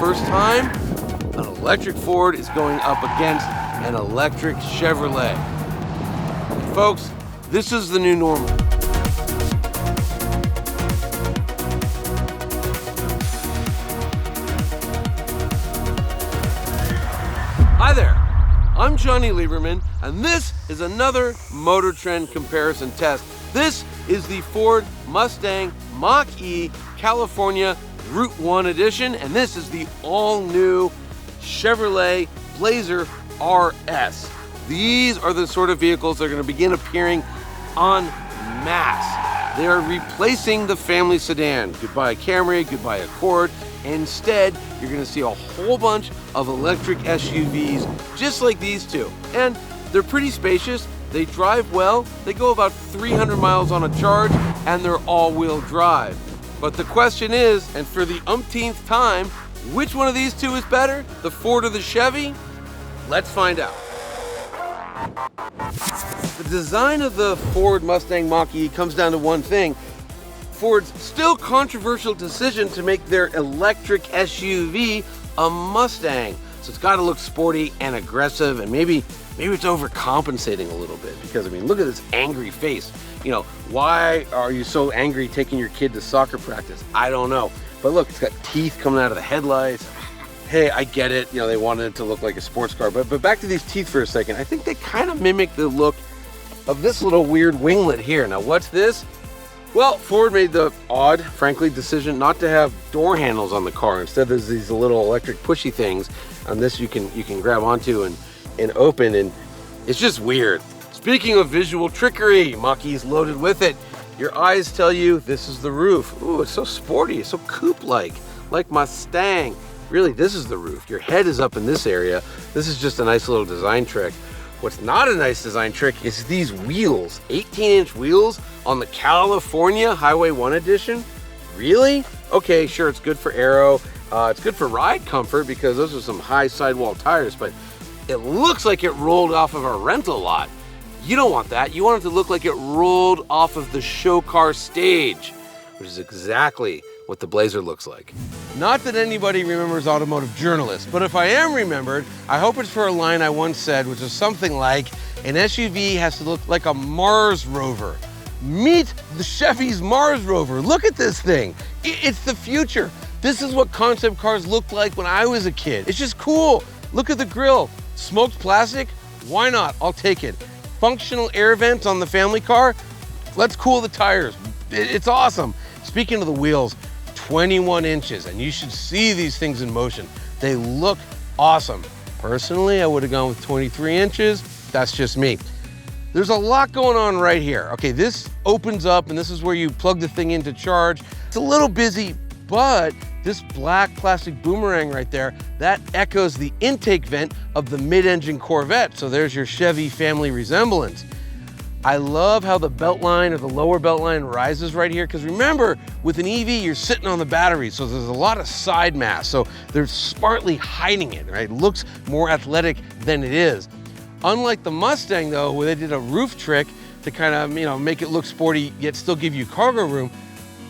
first time, an electric Ford is going up against an electric Chevrolet. And folks, this is the new normal. Hi there, I'm Johnny Lieberman, and this is another MotorTrend comparison test. This is the Ford Mustang Mach-E California Route 1 edition, and this is the all-new Chevrolet Blazer RS. These are the sort of vehicles that are going to begin appearing en masse. They are replacing the family sedan. Goodbye Camry, goodbye Accord. Instead, you're going to see a whole bunch of electric SUVs just like these two. And they're pretty spacious, they drive well, they go about 300 miles on a charge, and they're all-wheel drive. But the question is, and for the umpteenth time, which one of these two is better, the Ford or the Chevy? Let's find out. The design of the Ford Mustang Mach-E comes down to one thing: Ford's still controversial decision to make their electric SUV a Mustang. So it's got to look sporty and aggressive, and maybe it's overcompensating a little bit, because I mean, look at this angry face. You know, why are you so angry taking your kid to soccer practice? I don't know. But look, it's got teeth coming out of the headlights. Hey, I get it. You know, they wanted it to look like a sports car, but back to these teeth for a second. I think they kind of mimic the look of this little weird winglet here. Now, what's this? Well, Ford made the odd, frankly, decision not to have door handles on the car. Instead, there's these little electric pushy things. On this, you can grab onto and open, and it's just weird. Speaking of visual trickery, Mach-E's loaded with it. Your eyes tell you this is the roof. Ooh, it's so sporty, it's so coupe-like Mustang. Really, this is the roof. Your head is up in this area. This is just a nice little design trick. What's not a nice design trick is these wheels, 18-inch wheels on the California Highway 1 edition. Really? Okay, sure, it's good for aero. It's good for ride comfort because those are some high sidewall tires, but it looks like it rolled off of a rental lot. You don't want that. You want it to look like it rolled off of the show car stage, which is exactly what the Blazer looks like. Not that anybody remembers automotive journalists, but if I am remembered, I hope it's for a line I once said, which is something like, an SUV has to look like a Mars rover. Meet the Chevy's Mars rover. Look at this thing. It's the future. This is what concept cars looked like when I was a kid. It's just cool. Look at the grille. Smoked plastic? Why not? I'll take it. Functional air vents on the family car? Let's cool the tires. It's awesome. Speaking of the wheels, 21 inches, and you should see these things in motion. They look awesome. Personally, I would have gone with 23 inches. That's just me. There's a lot going on right here. Okay, this opens up, and this is where you plug the thing in to charge. It's a little busy, but this black plastic boomerang right there, that echoes the intake vent of the mid-engine Corvette. So there's your Chevy family resemblance. I love how the belt line, or the lower belt line, rises right here, because remember, with an EV, you're sitting on the battery, so there's a lot of side mass. So they're smartly hiding it, right? It looks more athletic than it is. Unlike the Mustang, though, where they did a roof trick to kind of, you know, make it look sporty, yet still give you cargo room,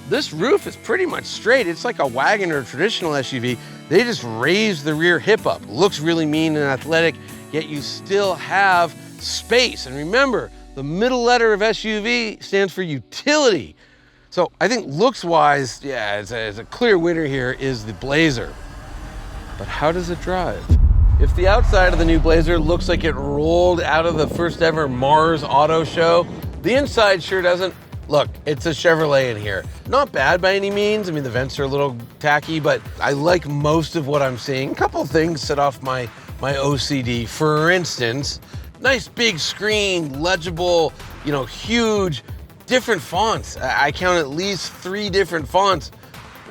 this roof is pretty much straight. It's like a wagon or a traditional SUV. They just raised the rear hip up. Looks really mean and athletic, yet you still have space. And remember, the middle letter of SUV stands for utility. So I think looks-wise, yeah, it's a clear winner here is the Blazer. But how does it drive? If the outside of the new Blazer looks like it rolled out of the first ever Mars Auto Show, the inside sure doesn't. Look, it's a Chevrolet in here. Not bad by any means. I mean, the vents are a little tacky, but I like most of what I'm seeing. A couple things set off my OCD. For instance, nice big screen, legible, you know, huge, different fonts. I count at least 3 different fonts.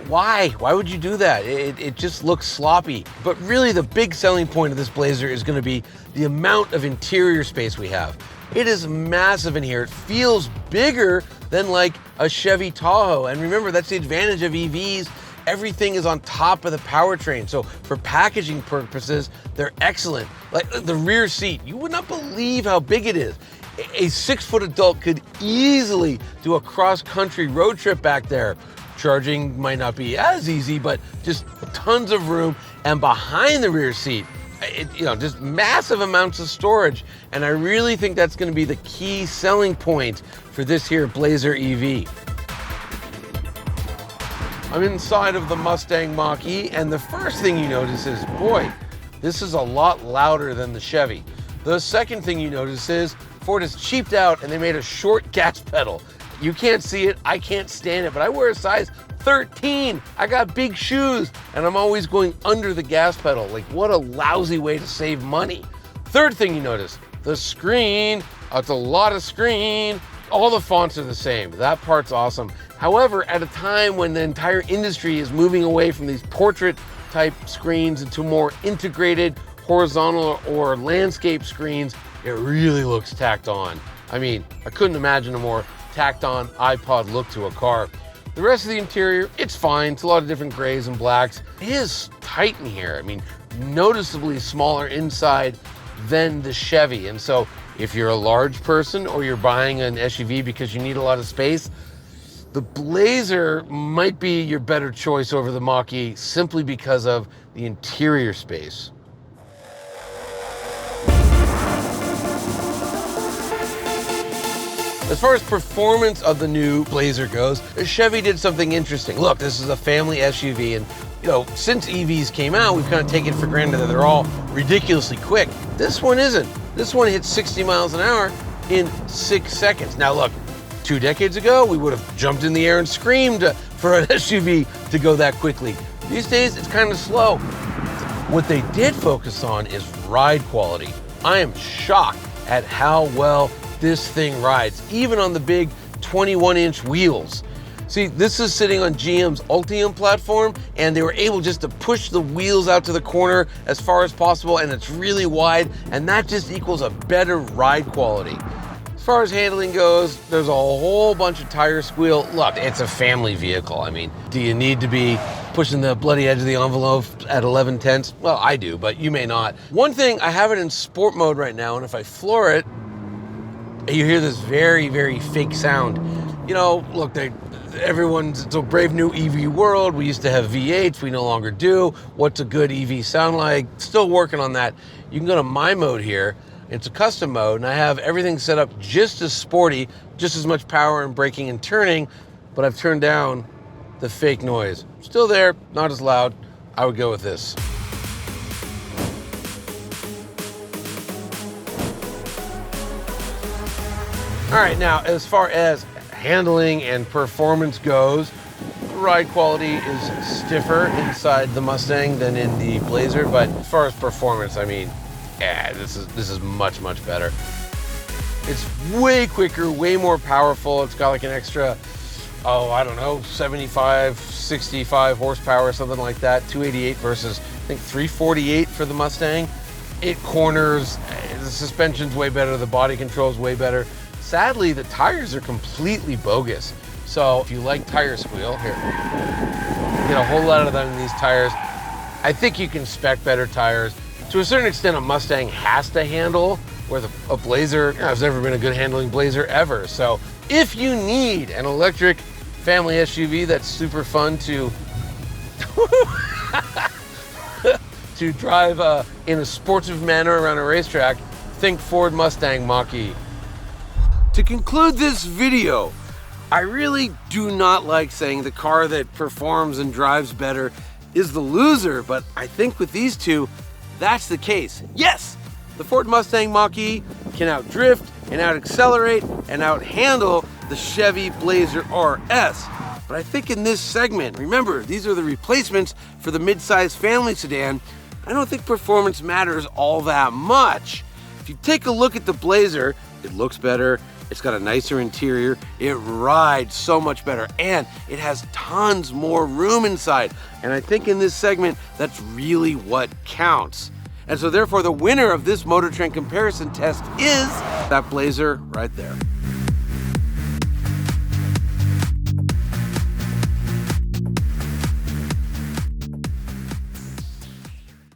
Why? Why would you do that? It just looks sloppy. But really the big selling point of this Blazer is going to be the amount of interior space we have. It is massive in here. It feels bigger than like a Chevy Tahoe. And remember, that's the advantage of EVs. Everything is on top of the powertrain. So for packaging purposes, they're excellent. Like the rear seat, you would not believe how big it is. A 6-foot adult could easily do a cross-country road trip back there. Charging might not be as easy, but just tons of room. And behind the rear seat, just massive amounts of storage. And I really think that's going to be the key selling point for this here Blazer EV. I'm inside of the Mustang Mach-E, and the first thing you notice is, boy, this is a lot louder than the Chevy. The second thing you notice is Ford has cheaped out and they made a short gas pedal. You can't see it, I can't stand it, but I wear a size 13. I got big shoes and I'm always going under the gas pedal. Like, what a lousy way to save money. Third thing you notice, the screen. It's a lot of screen. All the fonts are the same. That part's awesome. However, at a time when the entire industry is moving away from these portrait type screens into more integrated horizontal or landscape screens, it really looks tacked on. I mean, I couldn't imagine a more tacked on iPod look to a car. The rest of the interior, it's fine. It's a lot of different grays and blacks. It is tight in here. I mean, noticeably smaller inside than the Chevy. And so if you're a large person or you're buying an SUV because you need a lot of space, the Blazer might be your better choice over the Mach-E simply because of the interior space. As far as performance of the new Blazer goes, Chevy did something interesting. Look, this is a family SUV, and since EVs came out, we've kind of taken for granted that they're all ridiculously quick. This one isn't. This one hits 60 miles an hour in 6 seconds. Now look, 2 decades ago, we would have jumped in the air and screamed for an SUV to go that quickly. These days, it's kind of slow. What they did focus on is ride quality. I am shocked at how well this thing rides, even on the big 21-inch wheels. See, this is sitting on GM's Ultium platform, and they were able just to push the wheels out to the corner as far as possible, and it's really wide, and that just equals a better ride quality. As far as handling goes, there's a whole bunch of tire squeal. Look, it's a family vehicle. I mean, do you need to be pushing the bloody edge of the envelope at 11 tenths? Well, I do, but you may not. One thing, I have it in sport mode right now, and if I floor it, you hear this very, very fake sound. Look, it's a brave new EV world. We used to have V8s, we no longer do. What's a good EV sound like? Still working on that. You can go to my mode here. It's a custom mode, and I have everything set up just as sporty, just as much power and braking and turning, but I've turned down the fake noise. Still there, not as loud. I would go with this. All right, now as far as handling and performance goes, ride quality is stiffer inside the Mustang than in the Blazer, but as far as performance, I mean, this is much, much better. It's way quicker, way more powerful. It's got like an extra, 75, 65 horsepower, something like that. 288 versus, I think, 348 for the Mustang. It corners, the suspension's way better, the body control's way better. Sadly, the tires are completely bogus. So if you like tire squeal, here, get a whole lot of them in these tires. I think you can spec better tires. To a certain extent, a Mustang has to handle, where a Blazer, there's never been a good handling Blazer ever. So if you need an electric family SUV that's super fun to to drive in a sportive manner around a racetrack, think Ford Mustang Mach-E. To conclude this video, I really do not like saying the car that performs and drives better is the loser, but I think with these two, that's the case. Yes, the Ford Mustang Mach-E can outdrift and out-accelerate and out-handle the Chevy Blazer RS. But I think in this segment, remember, these are the replacements for the mid-size family sedan, I don't think performance matters all that much. If you take a look at the Blazer, it looks better, it's got a nicer interior, it rides so much better, and it has tons more room inside. And I think in this segment, that's really what counts. And so therefore, the winner of this MotorTrend comparison test is that Blazer right there.